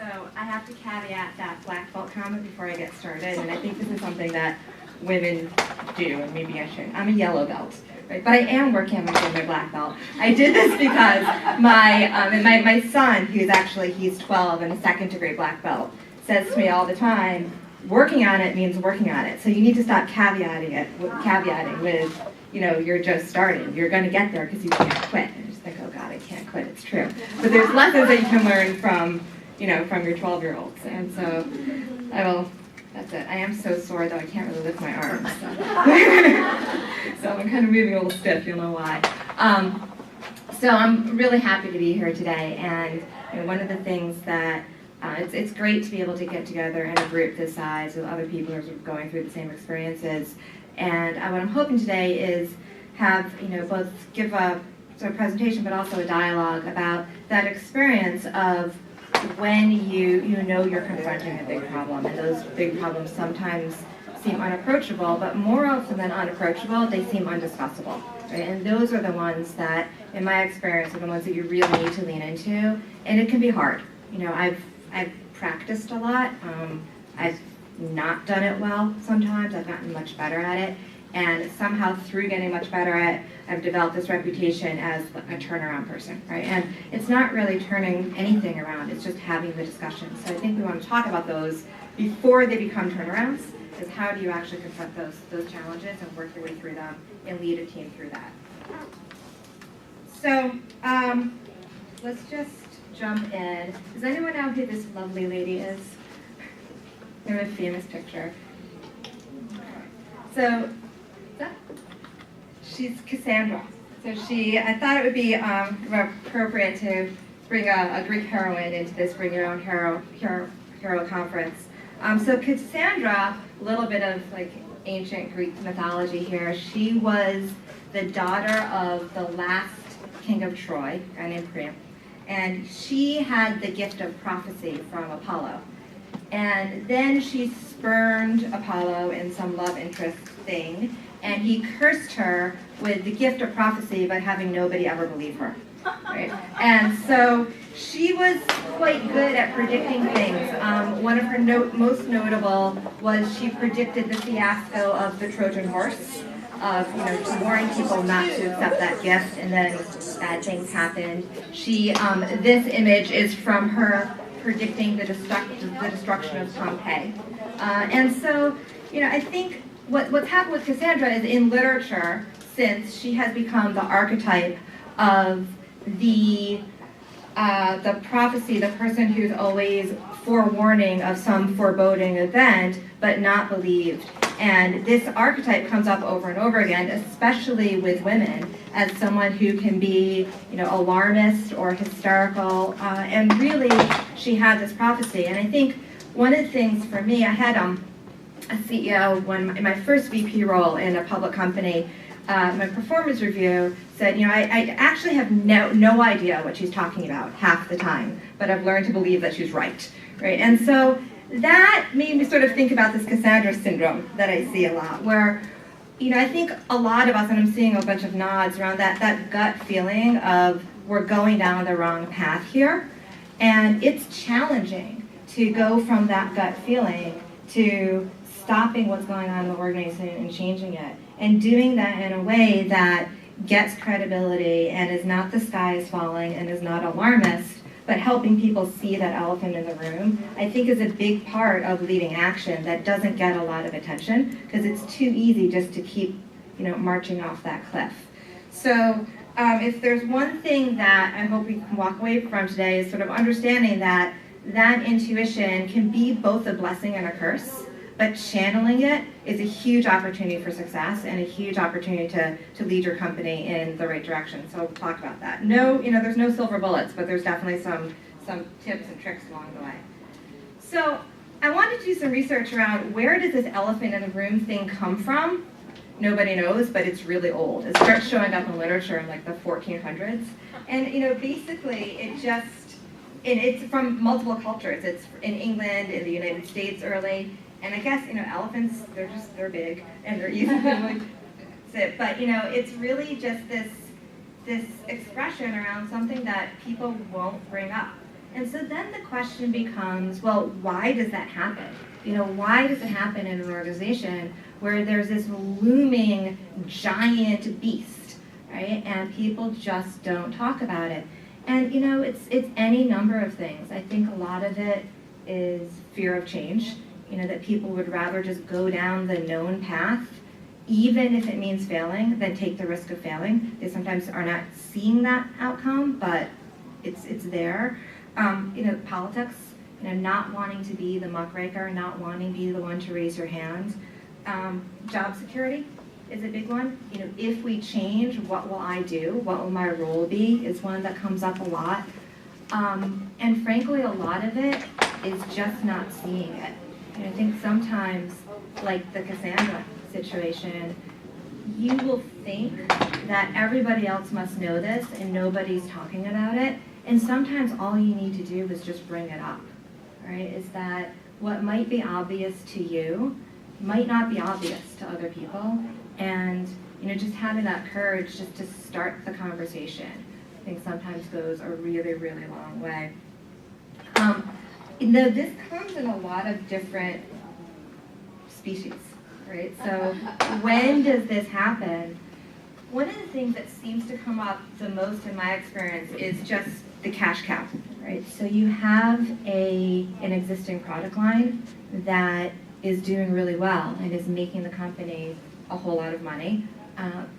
So I have to caveat that black belt comment before I get started, and I think this is something that women do, and maybe I shouldn't. I'm a yellow belt, right? But I am working on my black belt. I did this because my son, he's 12 and a second degree black belt, says to me all the time, working on it means working on it. So you need to stop caveating with, you're just starting. You're going to get there because you can't quit. And I just think, oh God, I can't quit. It's true. But there's lessons that you can learn from your 12-year-olds. And so that's it. I am so sore though, I can't really lift my arms. So, so I'm kind of moving a little stiff, you'll know why. So I'm really happy to be here today. And one of the things that, it's great to be able to get together in a group this size with other people who are going through the same experiences. And what I'm hoping today is have, both give a sort of presentation, but also a dialogue about that experience of when you know you're confronting a big problem, and those big problems sometimes seem unapproachable, but more often than unapproachable, they seem undiscussable. Right? And those are the ones that, in my experience, are the ones that you really need to lean into, and it can be hard. I've practiced a lot. I've not done it well sometimes. I've gotten much better at it. And somehow through getting much better at it, I've developed this reputation as a turnaround person, right? And it's not really turning anything around, it's just having the discussion. So I think we want to talk about those before they become turnarounds, is how do you actually confront those challenges and work your way through them and lead a team through that. So let's just jump in. Does anyone know who this lovely lady is? They're a famous picture. So, she's Cassandra. So I thought it would be appropriate to bring a Greek heroine into this Bring Your Own Hero conference. So Cassandra, a little bit of like ancient Greek mythology here. She was the daughter of the last king of Troy, a guy named Priam. And she had the gift of prophecy from Apollo. And then she spurned Apollo in some love interest thing, and he cursed her with the gift of prophecy, but having nobody ever believe her. Right? And so she was quite good at predicting things. One of her most notable was she predicted the fiasco of the Trojan horse, of warning people not to accept that gift, and then bad things happened. This image is from her predicting the destruction of Pompeii. And so, I think what's happened with Cassandra is in literature, since she has become the archetype of the prophecy, the person who's always forewarning of some foreboding event, but not believed. And this archetype comes up over and over again, especially with women, as someone who can be, alarmist or hysterical. And really, she had this prophecy. And I think one of the things for me, I had a CEO in my first VP role in a public company. My performance review said, I actually have no idea what she's talking about half the time, but I've learned to believe that she's right. And so that made me sort of think about this Cassandra syndrome that I see a lot, where, I think a lot of us, and I'm seeing a bunch of nods around that gut feeling of we're going down the wrong path here. And it's challenging to go from that gut feeling to stopping what's going on in the organization and changing it. And doing that in a way that gets credibility and is not the sky is falling and is not alarmist, but helping people see that elephant in the room, I think is a big part of leading action that doesn't get a lot of attention because it's too easy just to keep, marching off that cliff. So if there's one thing that I hope we can walk away from today is sort of understanding that intuition can be both a blessing and a curse, but channeling it is a huge opportunity for success and a huge opportunity to lead your company in the right direction. So we'll talk about that. No, there's no silver bullets, but there's definitely some tips and tricks along the way. So I wanted to do some research around where does this elephant in the room thing come from? Nobody knows, but it's really old. It starts showing up in literature in like the 1400s. And basically it's from multiple cultures. It's in England, in the United States early. And I guess, elephants, they're big and they're easy to sit. But, it's really just this expression around something that people won't bring up. And so then the question becomes, well, why does that happen? Why does it happen in an organization where there's this looming giant beast, right? And people just don't talk about it. And it's any number of things. I think a lot of it is fear of change, that people would rather just go down the known path, even if it means failing, than take the risk of failing. They sometimes are not seeing that outcome, but it's there. Politics, not wanting to be the muckraker, not wanting to be the one to raise your hand. Job security is a big one. If we change, what will I do? What will my role be? Is one that comes up a lot. And frankly, a lot of it is just not seeing it. I think sometimes, like the Cassandra situation, you will think that everybody else must know this and nobody's talking about it. And sometimes all you need to do is just bring it up, right? Is that what might be obvious to you might not be obvious to other people. And, just having that courage just to start the conversation, I think sometimes goes a really, really long way. This comes in a lot of different species, right? So when does this happen? One of the things that seems to come up the most in my experience is just the cash cow, right? So you have an existing product line that is doing really well and is making the company a whole lot of money,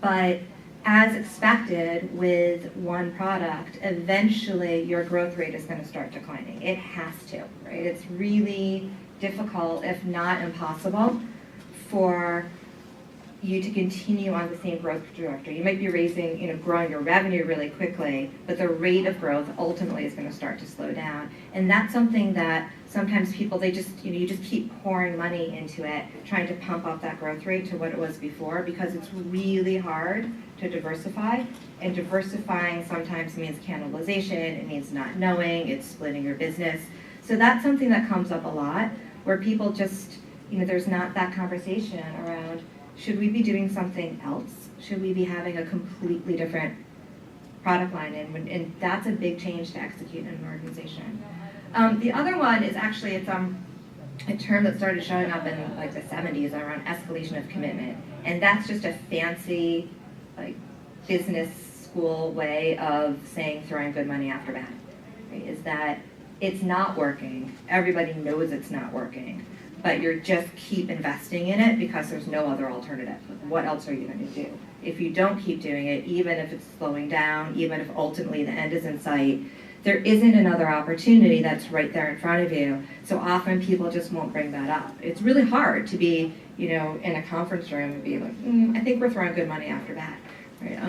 but as expected with one product, eventually your growth rate is going to start declining. It has to, right? It's really difficult, if not impossible, for you to continue on the same growth trajectory. You might be growing your revenue really quickly, but the rate of growth ultimately is going to start to slow down. And that's something that sometimes people, you just keep pouring money into it, trying to pump up that growth rate to what it was before, because it's really hard to diversify. And diversifying sometimes means cannibalization, it means not knowing, it's splitting your business. So that's something that comes up a lot, where people just, there's not that conversation around, should we be doing something else? Should we be having a completely different product line? And that's a big change to execute in an organization. The other one is actually, it's a term that started showing up in like the 70s around escalation of commitment. And that's just a fancy business school way of saying throwing good money after bad. Right? Is that it's not working. Everybody knows it's not working. But you just keep investing in it because there's no other alternative. What else are you going to do? If you don't keep doing it, even if it's slowing down, even if ultimately the end is in sight, there isn't another opportunity that's right there in front of you. So often people just won't bring that up. It's really hard to be, in a conference room and be like, I think we're throwing good money after that. Right?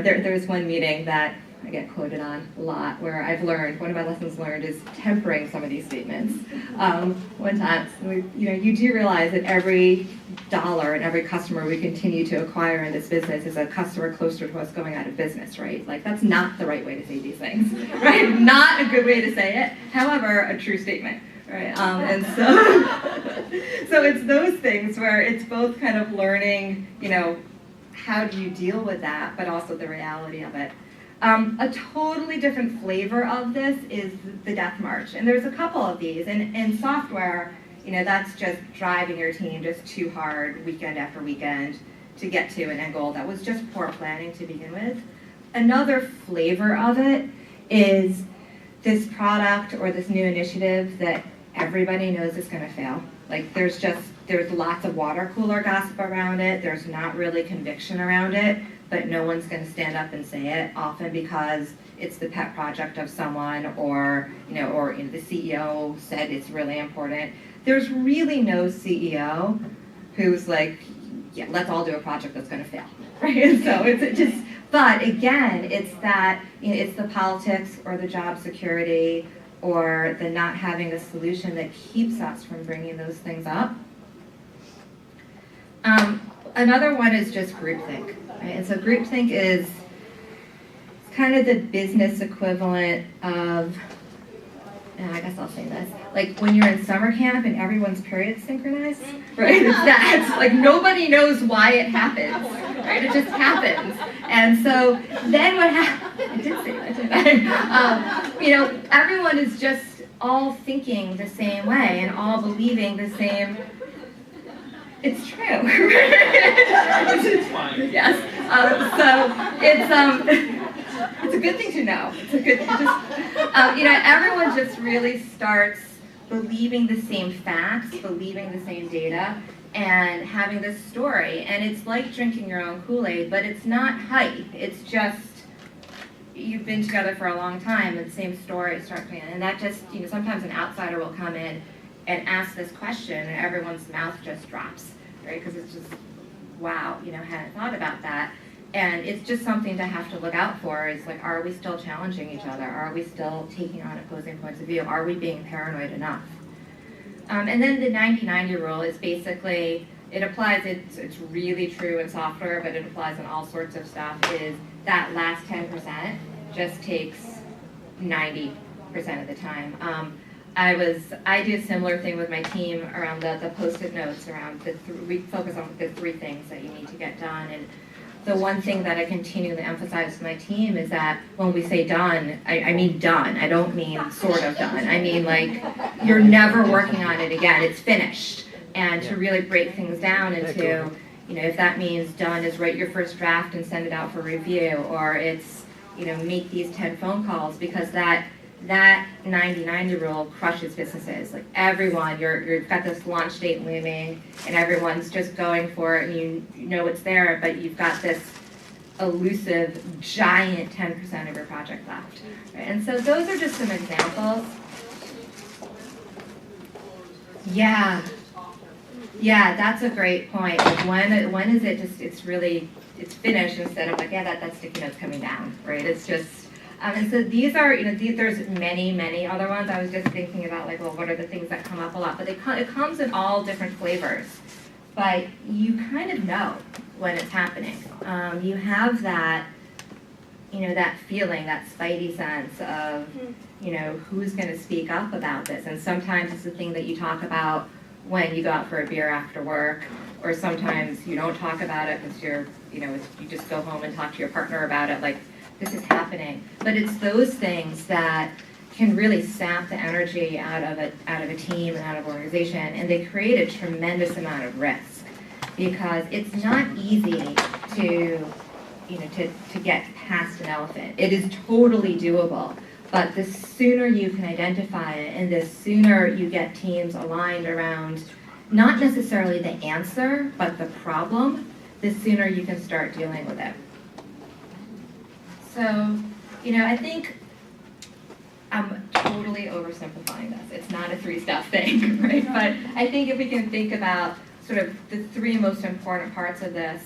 There's one meeting that I get quoted on a lot, where I've learned, one of my lessons learned is tempering some of these statements. One time, you do realize that every dollar and every customer we continue to acquire in this business is a customer closer to us going out of business, right? That's not the right way to say these things, right? Not a good way to say it, however, a true statement, right? And so it's those things where it's both kind of learning, how do you deal with that, but also the reality of it. A totally different flavor of this is the death march. And there's a couple of these. And in software, that's just driving your team just too hard weekend after weekend to get to an end goal. That was just poor planning to begin with. Another flavor of it is this product or this new initiative that everybody knows is going to fail. There's lots of water cooler gossip around it. There's not really conviction around it. But no one's going to stand up and say it, often because it's the pet project of someone, or the CEO said it's really important. There's really no CEO who's like, yeah, let's all do a project that's going to fail, right? And so it's just, but again, it's that, it's the politics or the job security or the not having a solution that keeps us from bringing those things up. Another one is just groupthink. Right? And so groupthink is kind of the business equivalent of, and I guess I'll say this, when you're in summer camp and everyone's periods synchronized, right? It's that. It's nobody knows why it happens, right? It just happens. And so then what happens, I did say that, didn't I? You know, everyone is just all thinking the same way and all believing the same. It's true. Yes. So it's a good thing to know. It's a good, you know, everyone just really starts believing the same facts, believing the same data, and having this story. And it's like drinking your own Kool-Aid, but it's not hype. It's just, you've been together for a long time, and the same story starts coming in. And that just, you know, sometimes an outsider will come in and ask this question, and everyone's mouth just drops, right? Because it's just, wow, you know, hadn't thought about that. And it's just something to have to look out for, is like, are we still challenging each other? Are we still taking on opposing points of view? Are we being paranoid enough? And then the 90-90 rule is basically, it applies, it's really true in software, but it applies in all sorts of stuff, is that last 10% just takes 90% of the time. I do a similar thing with my team around the Post-it notes, around we focus on the 3 things that you need to get done. And the one thing that I continually emphasize to my team is that when we say done, I mean done. I don't mean sort of done. I mean, like, you're never working on it again. It's finished. And to really break things down into, you know, if that means done is write your first draft and send it out for review, or it's, you know, make these 10 phone calls, because that 90-90 rule crushes businesses. Like, everyone, you've got this launch date looming, and everyone's just going for it, and you know it's there, but you've got this elusive, giant 10% of your project left. Right? And so those are just some examples. Yeah, that's a great point. Like, when is it just, it's finished, instead of like, yeah, that sticky note's coming down, right? It's just, and so these are, you know, there's many other ones. I was just thinking about, like, well, what are the things that come up a lot? But it comes in all different flavors. But you kind of know when it's happening. You have that, you know, that feeling, that spidey sense of, you know, who's going to speak up about this. And sometimes it's the thing that you talk about when you go out for a beer after work, or sometimes you don't talk about it because you're, you know, you just go home and talk to your partner about it. Like, this is happening. But it's those things that can really sap the energy out of a team and out of an organization, and they create a tremendous amount of risk, because it's not easy to, you know, to get past an elephant. It is totally doable, but the sooner you can identify it, and the sooner you get teams aligned around not necessarily the answer, but the problem, the sooner you can start dealing with it. So, you know, I think I'm totally oversimplifying this. It's not a 3-step thing, right? But I think if we can think about sort of the 3 most important parts of this,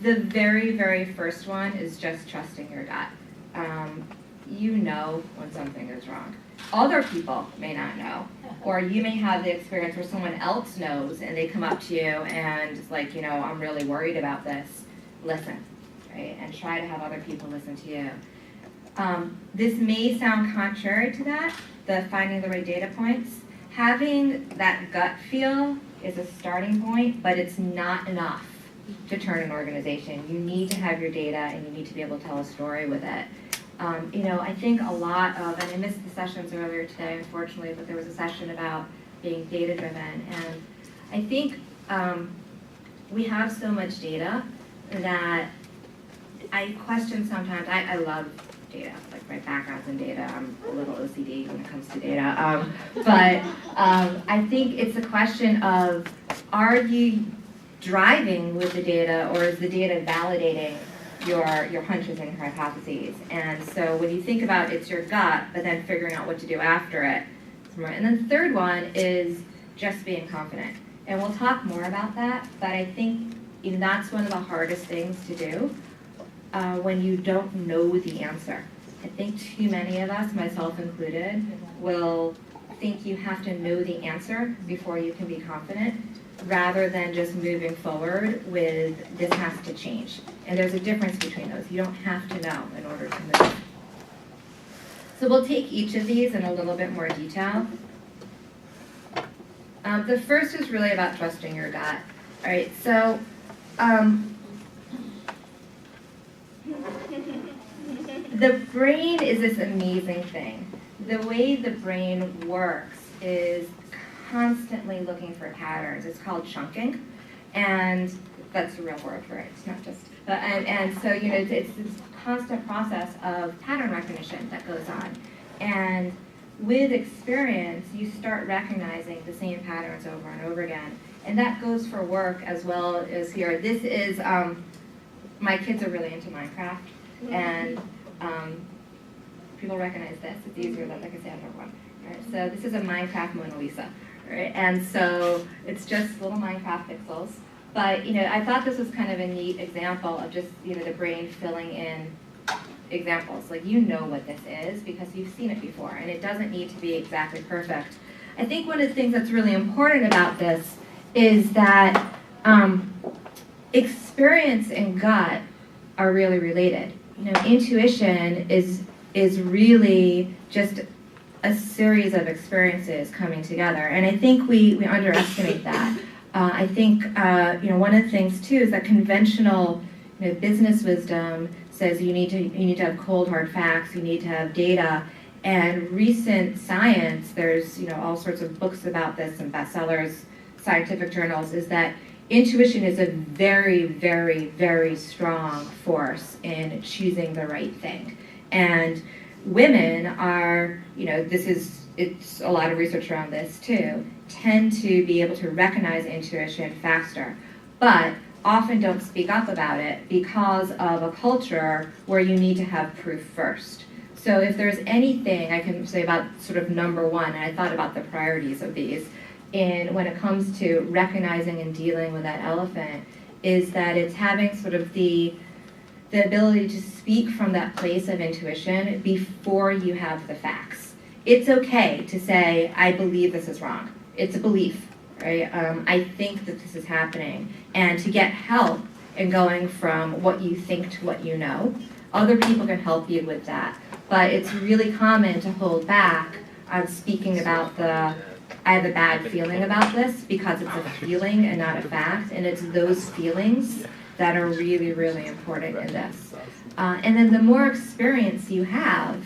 the very first one is just trusting your gut. You know when something is wrong. Other people may not know, or you may have the experience where someone else knows and they come up to you and it's like, you know, I'm really worried about this. Listen, right? And try to have other people listen to you. This may sound contrary to that, the finding the right data points. Having that gut feel is a starting point, but it's not enough to turn an organization. You need to have your data, and you need to be able to tell a story with it. You know, I think a lot of, and I missed the sessions earlier today, unfortunately, but there was a session about being data-driven, and I think we have so much data that I question sometimes. I love data, like my background's in data. I'm a little OCD when it comes to data, but I think it's a question of, are you driving with the data, or is the data validating your hunches and your hypotheses? And so when you think about it's your gut, but then figuring out what to do after it. And then the third one is just being confident. And we'll talk more about that, but I think that's one of the hardest things to do when you don't know the answer. I think too many of us, myself included, will think you have to know the answer before you can be confident, rather than just moving forward with, this has to change. And there's a difference between those. You don't have to know in order to move. So we'll take each of these in a little bit more detail. The first is really about trusting your gut. All right, so the brain is this amazing thing. The way the brain works is constantly looking for patterns. It's called chunking, and that's the real word for it. It's not just, and so, you know, it's this constant process of pattern recognition that goes on. And with experience, you start recognizing the same patterns over and over again. And that goes for work as well as here. This is, my kids are really into Minecraft, and people recognize this. It's easier than the Cassandra one. Right? So this is a Minecraft Mona Lisa, right? And so it's just little Minecraft pixels. But, you know, I thought this was kind of a neat example of just, you know, the brain filling in examples. Like, you know what this is because you've seen it before, and it doesn't need to be exactly perfect. I think one of the things that's really important about this is that experience and gut are really related. You know, intuition is really just a series of experiences coming together, and I think we underestimate that. I think you know, one of the things too is that conventional, you know, business wisdom says you need to have cold hard facts, you need to have data, and recent science, there's, you know, all sorts of books about this and bestsellers, scientific journals, is that intuition is a very, very, very strong force in choosing the right thing. And women are, you know, it's a lot of research around this too, tend to be able to recognize intuition faster, but often don't speak up about it because of a culture where you need to have proof first. So if there's anything I can say about sort of number one, and I thought about the priorities of these, when it comes to recognizing and dealing with that elephant, is that it's having sort of the ability to speak from that place of intuition before you have the facts. It's okay to say, I believe this is wrong. It's a belief, right? I think that this is happening. And to get help in going from what you think to what you know, other people can help you with that. But it's really common to hold back on speaking about I have a bad feeling about this because it's a feeling and not a fact. And it's those feelings that are really, really important in this. And then the more experience you have,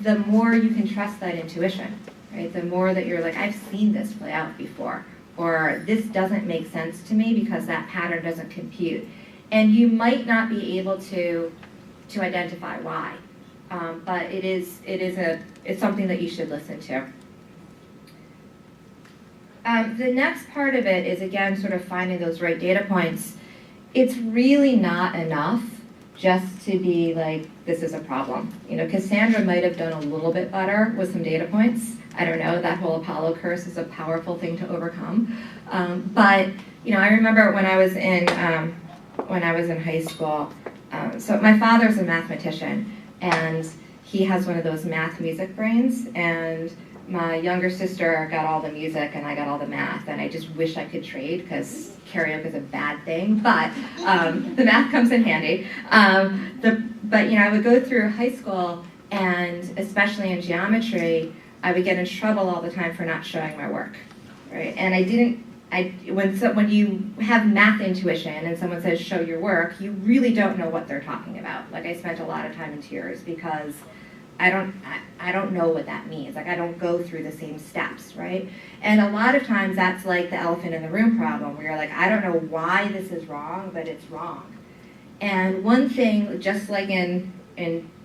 the more you can trust that intuition, right? The more that you're like, I've seen this play out before, or this doesn't make sense to me because that pattern doesn't compute. And you might not be able to identify why, but it's something that you should listen to. The next part of it is, again, sort of finding those right data points. It's really not enough just to be like, this is a problem. You know, Cassandra might have done a little bit better with some data points. I don't know, that whole Apollo curse is a powerful thing to overcome. But, you know, I remember when I was in high school, so my father's a mathematician, and he has one of those math music brains, and my younger sister got all the music and I got all the math, and I just wish I could trade because karaoke is a bad thing, but the math comes in handy. But, you know, I would go through high school, and especially in geometry, I would get in trouble all the time for not showing my work, right? And when you have math intuition and someone says show your work, you really don't know what they're talking about. Like, I spent a lot of time in tears because I don't know what that means. Like, I don't go through the same steps, right? And a lot of times that's like the elephant in the room problem, where you're like, I don't know why this is wrong, but it's wrong. And one thing, just like in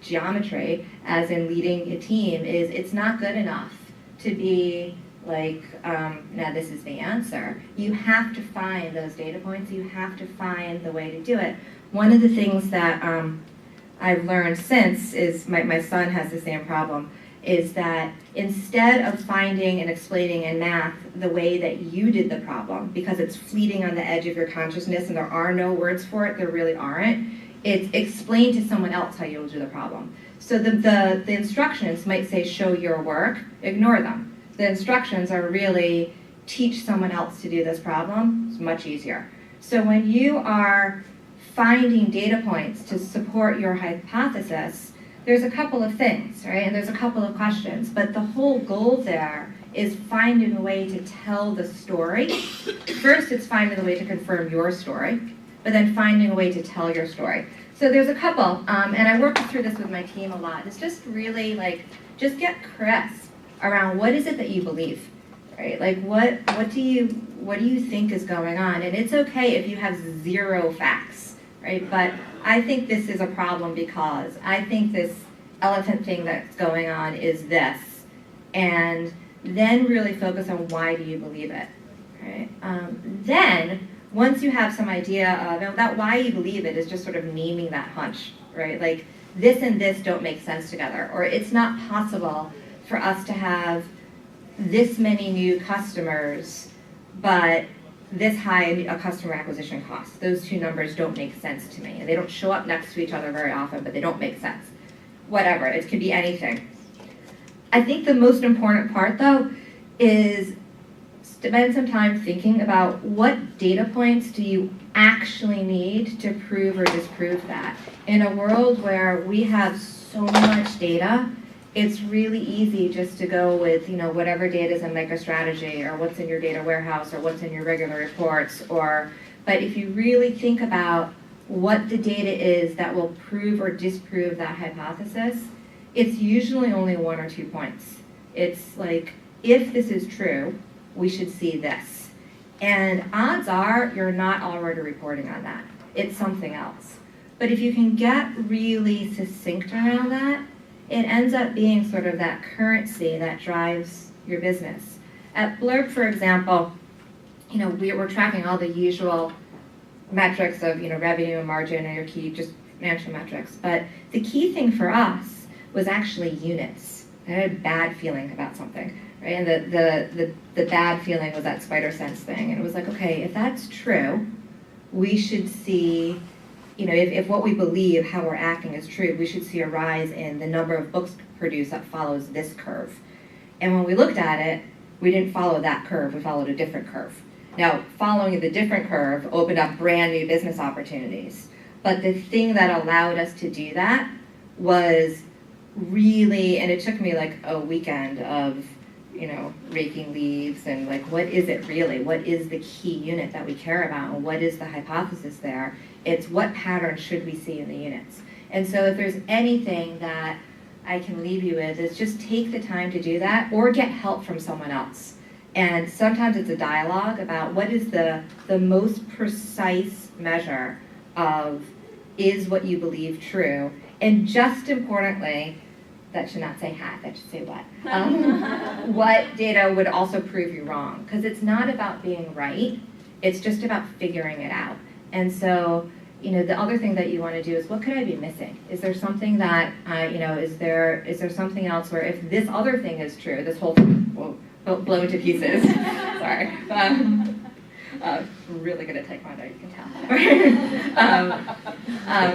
geometry, as in leading a team, is it's not good enough to be like, now this is the answer. You have to find those data points. You have to find the way to do it. One of the things that I've learned since is, my son has the same problem, is that instead of finding and explaining in math the way that you did the problem, because it's fleeting on the edge of your consciousness and there are no words for it, there really aren't, it's explain to someone else how you'll do the problem. So the instructions might say show your work, ignore them. The instructions are really teach someone else to do this problem. It's much easier. So when you are finding data points to support your hypothesis, there's a couple of things, right? And there's a couple of questions, but the whole goal there is finding a way to tell the story. First, it's finding a way to confirm your story, but then finding a way to tell your story. So So there's a couple, and I work through this with my team a lot. It's just really like, just get crisp around what is it that you believe, right? Like what do you think is going on? And it's okay if you have zero facts, right? But I think this is a problem because I think this elephant thing that's going on is this, and then really focus on why do you believe it, right? Then, once you have some idea of that why you believe it is just sort of naming that hunch, right? Like this and this don't make sense together, or it's not possible for us to have this many new customers, but this high a customer acquisition cost. Those two numbers don't make sense to me, and they don't show up next to each other very often, but they don't make sense. Whatever, it could be anything. I think the most important part, though, is spend some time thinking about what data points do you actually need to prove or disprove that. In a world where we have so much data, it's really easy just to go with, whatever data is in MicroStrategy, or what's in your data warehouse, or what's in your regular reports, but if you really think about what the data is that will prove or disprove that hypothesis, it's usually only 1 or 2 points. It's like, if this is true, we should see this. And odds are you're not already reporting on that. It's something else. But if you can get really succinct around that, it ends up being sort of that currency that drives your business. At Blurb, for example, we're tracking all the usual metrics of revenue and margin and your key just financial metrics. But the key thing for us was actually units. I had a bad feeling about something. Right? And the bad feeling was that spider sense thing. And it was like, okay, if that's true, we should see, if what we believe, how we're acting is true, we should see a rise in the number of books produced that follows this curve. And when we looked at it, we didn't follow that curve, we followed a different curve. Now, following the different curve opened up brand new business opportunities. But the thing that allowed us to do that was really, and it took me like a weekend of raking leaves and like, what is it really? What is the key unit that we care about? And what is the hypothesis there? It's what pattern should we see in the units? And so if there's anything that I can leave you with is just take the time to do that or get help from someone else. And sometimes it's a dialogue about what is the most precise measure of is what you believe true? And just importantly, that should not say hat, that should say what. What data would also prove you wrong? Because it's not about being right, it's just about figuring it out. And so, the other thing that you want to do is, what could I be missing? Is there something that, is there something else where if this other thing is true, this whole thing will blow to pieces. Sorry. Really good at taekwondo, you can tell.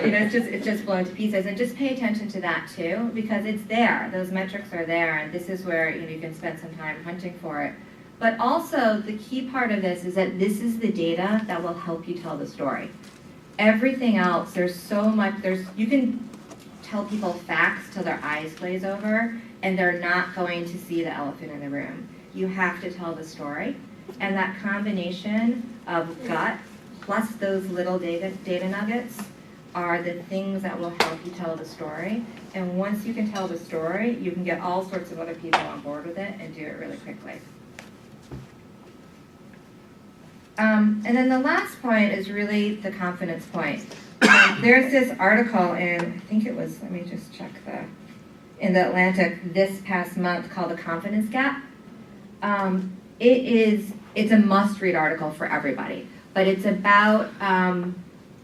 It's just blown to pieces, and just pay attention to that too, because it's there. Those metrics are there, and this is where you can spend some time hunting for it. But also, the key part of this is that this is the data that will help you tell the story. Everything else, there's so much. You can tell people facts till their eyes glaze over, and they're not going to see the elephant in the room. You have to tell the story. And that combination of gut plus those little data nuggets are the things that will help you tell the story. And once you can tell the story, you can get all sorts of other people on board with it and do it really quickly. And then the last point is really the confidence point. There's this article in, I think it was, let me just check in the Atlantic this past month called The Confidence Gap. It's a must-read article for everybody, but it's about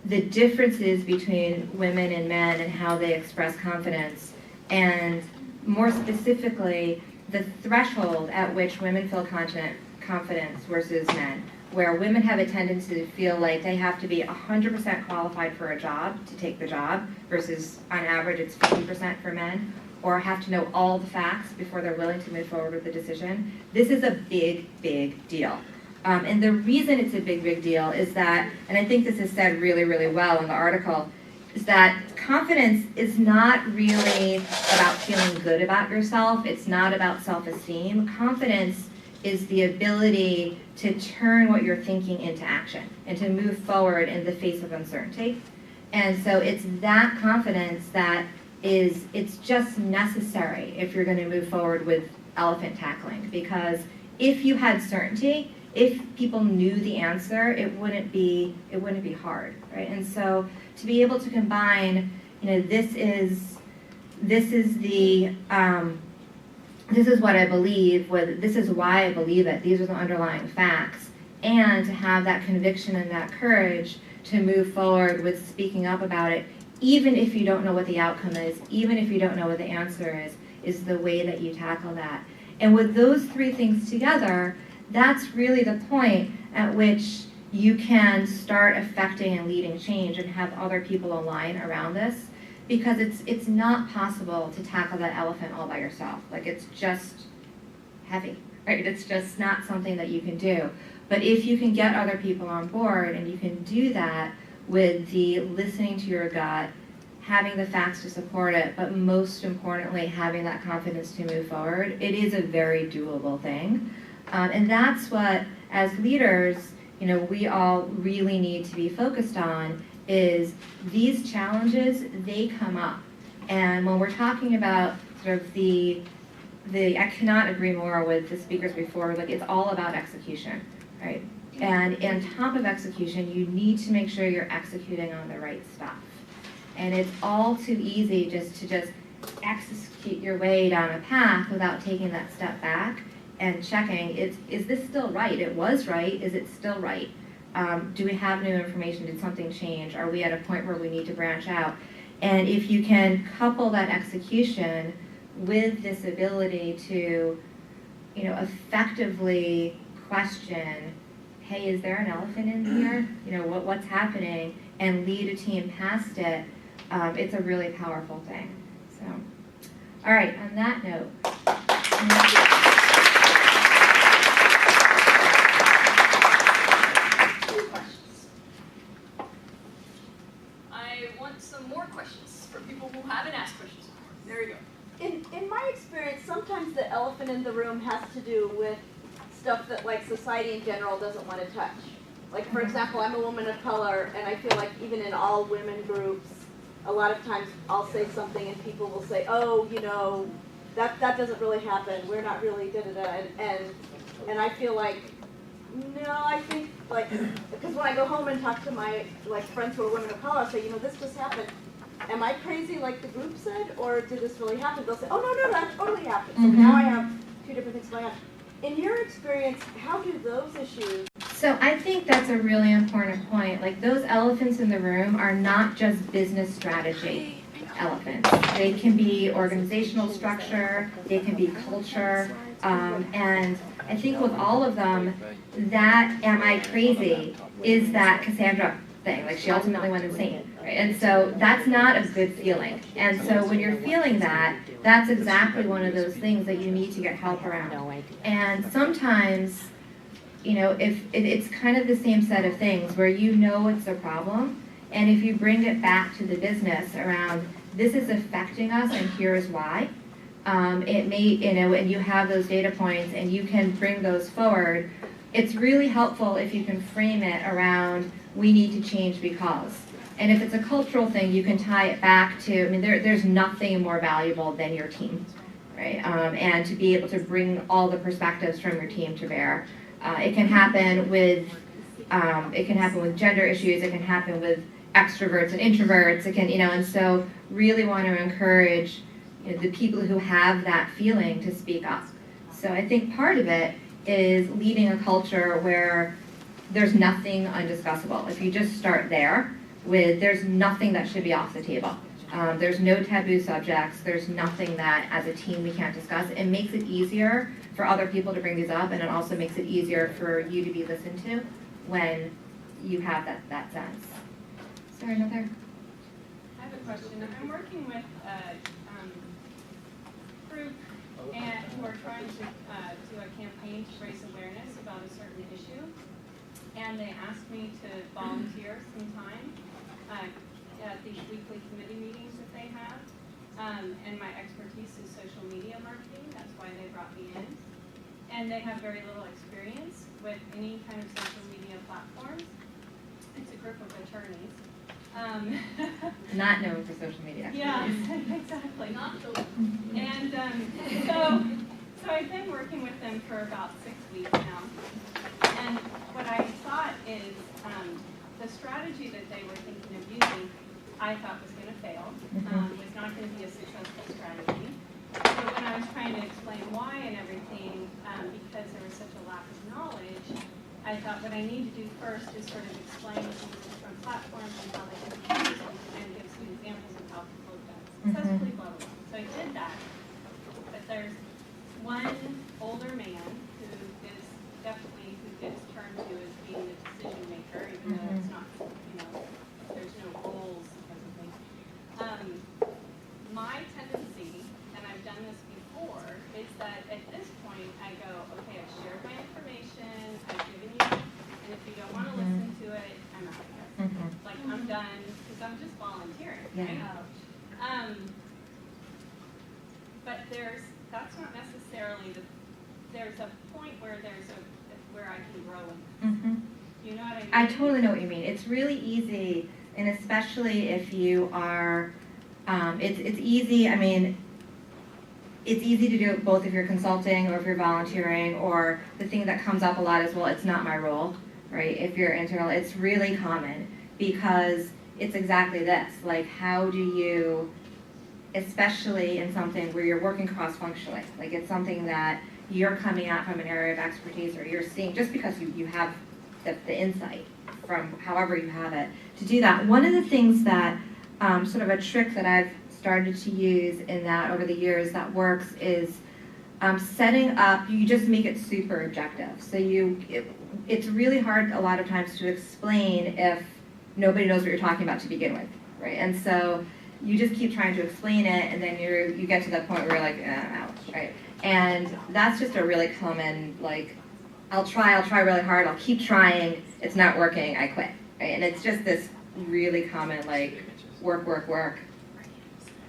the differences between women and men and how they express confidence, and more specifically, the threshold at which women feel confidence versus men, where women have a tendency to feel like they have to be 100% qualified for a job to take the job, versus on average it's 50% for men, or have to know all the facts before they're willing to move forward with the decision. This is a big, big deal. And the reason it's a big, big deal is that, and I think this is said really, really well in the article, is that confidence is not really about feeling good about yourself. It's not about self-esteem. Confidence is the ability to turn what you're thinking into action and to move forward in the face of uncertainty. And so it's that confidence that it's just necessary if you're going to move forward with elephant tackling. Because if you had certainty, if people knew the answer, it wouldn't be hard, right? And so to be able to combine, this is what I believe, this is why I believe it, these are the underlying facts, and to have that conviction and that courage to move forward with speaking up about it, even if you don't know what the outcome is, even if you don't know what the answer is the way that you tackle that. And with those three things together, that's really the point at which you can start affecting and leading change and have other people align around this, because it's not possible to tackle that elephant all by yourself. Like, it's just heavy, right? It's just not something that you can do. But if you can get other people on board, and you can do that with the listening to your gut, having the facts to support it, but most importantly, having that confidence to move forward, it is a very doable thing. And that's what, as leaders, we all really need to be focused on, is these challenges, they come up. And when we're talking about sort of I cannot agree more with the speakers before, like, it's all about execution, right? And on top of execution, you need to make sure you're executing on the right stuff. And it's all too easy to execute your way down a path without taking that step back and checking, is this still right? It was right, is it still right? Do we have new information? Did something change? Are we at a point where we need to branch out? And if you can couple that execution with this ability to, effectively question, hey, is there an elephant in here? What's happening? And lead a team past it, it's a really powerful thing. So, all right, on that note. I want some more questions from people who haven't asked questions before. There you go. In my experience, sometimes the elephant in the room has to do with stuff that, like, society in general doesn't want to touch. Like, for example, I'm a woman of color, and I feel like even in all women groups, a lot of times I'll say something and people will say, oh, that doesn't really happen. We're not really da-da-da. And I feel like, no, I think, like, because when I go home and talk to my, friends who are women of color, I'll say, this just happened. Am I crazy like the group said, or did this really happen? They'll say, oh, no, that totally happened. So now I have two different things going on. In your experience, how do those issues? So I think that's a really important point. Like, those elephants in the room are not just business strategy elephants. They can be organizational structure, they can be culture, and I think with all of them, that am I crazy is that Cassandra thing. Like, she ultimately went insane. Right? And so that's not a good feeling. And so when you're feeling that, that's exactly one of those things that you need to get help around. And sometimes, if it's kind of the same set of things where it's a problem, and if you bring it back to the business around, this is affecting us and here's why, it may, and you have those data points and you can bring those forward, it's really helpful if you can frame it around, we need to change because. And if it's a cultural thing, you can tie it back to, there's nothing more valuable than your team, right? And to be able to bring all the perspectives from your team to bear. It can happen with gender issues, it can happen with extroverts and introverts, it can, and so really want to encourage the people who have that feeling to speak up. So I think part of it is leading a culture where there's nothing undiscussable. If you just start there, there's nothing that should be off the table. There's no taboo subjects. There's nothing that, as a team, we can't discuss. It makes it easier for other people to bring these up, and it also makes it easier for you to be listened to when you have that sense. Is there another? I have a question. I'm working with a group who are trying to do a campaign to raise awareness about a certain issue, and they asked me to volunteer some time at these weekly committee meetings that they have, and my expertise is social media marketing. That's why they brought me in, and they have very little experience with any kind of social media platforms. It's a group of attorneys, Not known for social media Yeah, activities. exactly. Not so. And so I've been working with them for about 6 weeks now. And what I thought is the strategy that they were thinking of using, I thought was going to fail, was not going to be a successful strategy. So when I was trying to explain why and everything, because there was such a lack of knowledge, I thought what I need to do first is sort of explain some of the different platforms and how they can be used and give some examples of how people have done successfully, blah, blah, blah. So I did that. But there's one older man who is definitely who gets turned to as being the decision maker, even though it's not, there's no goals presently. My tendency, and I've done this before, is that at this point I go, okay, I've shared my information, I've given you, and if you don't want to listen to it, I'm out of here. Like, I'm done, because I'm just volunteering, right? But that's not necessarily there's a point where where I can grow in. You know what I mean? I totally know what you mean. It's really easy, and especially if you are, it's easy, I mean, it's easy to do it both if you're consulting or if you're volunteering, or the thing that comes up a lot is, well, it's not my role, right? If you're internal, it's really common because it's exactly this. Like, how do you, especially in something where you're working cross-functionally, like it's something that you're coming at from an area of expertise, or you're seeing, just because you have the insight from however you have it, to do that. One of the things that, sort of a trick that I've started to use in that over the years that works is setting up, you just make it super objective. So it's really hard a lot of times to explain if nobody knows what you're talking about to begin with, right? And so you just keep trying to explain it, and then you get to that point where you're like, ouch, right? And that's just a really common, like, I'll try really hard, I'll keep trying, it's not working, I quit, right? And it's just this really common, like, work,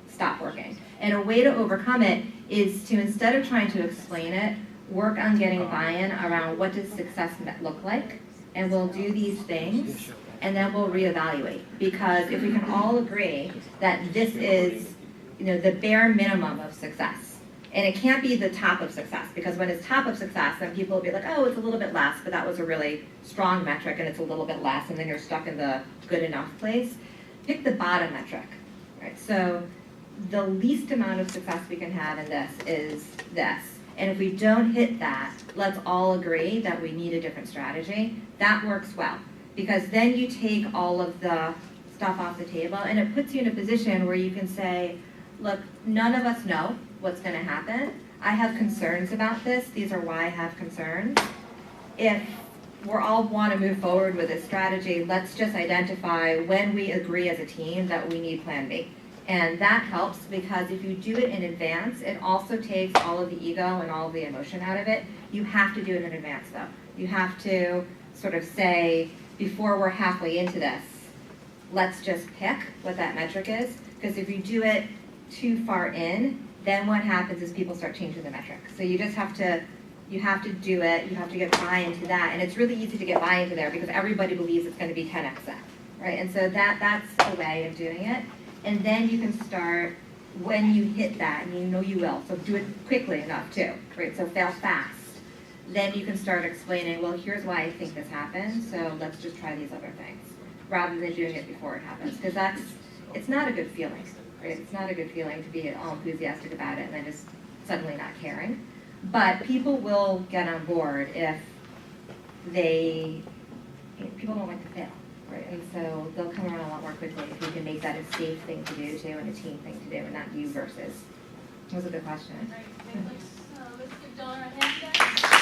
stop working. And a way to overcome it is to, instead of trying to explain it, work on getting buy-in around what does success look like, and we'll do these things, and then we'll reevaluate. Because if we can all agree that this is, the bare minimum of success, and it can't be the top of success, because when it's top of success, then people will be like, oh, it's a little bit less, but that was a really strong metric, and it's a little bit less, and then you're stuck in the good enough place. Pick the bottom metric, right? So the least amount of success we can have in this is this. And if we don't hit that, let's all agree that we need a different strategy. That works well, because then you take all of the stuff off the table, and it puts you in a position where you can say, look, none of us know what's going to happen. I have concerns about this. These are why I have concerns. If we all want to move forward with this strategy, let's just identify when we agree as a team that we need plan B. And that helps, because if you do it in advance, it also takes all of the ego and all of the emotion out of it. You have to do it in advance, though. You have to sort of say, before we're halfway into this, let's just pick what that metric is. Because if you do it too far in, then what happens is people start changing the metric. So you just have to, do it, you have to get buy-in to that. And it's really easy to get buy-in to there because everybody believes it's going to be 10x that, right? And so that's a way of doing it. And then you can start, when you hit that, and you know you will, so do it quickly enough too, right? So fail fast. Then you can start explaining, well, here's why I think this happened, so let's just try these other things, rather than doing it before it happens. Because it's not a good feeling, right? It's not a good feeling to be all enthusiastic about it and then just suddenly not caring. But people will get on board if people don't like to fail. Right, and so they'll come around a lot more quickly if you can make that a safe thing to do too, and a team thing to do, and not you versus. That was a good question. Right, let's give Donna a hand for that.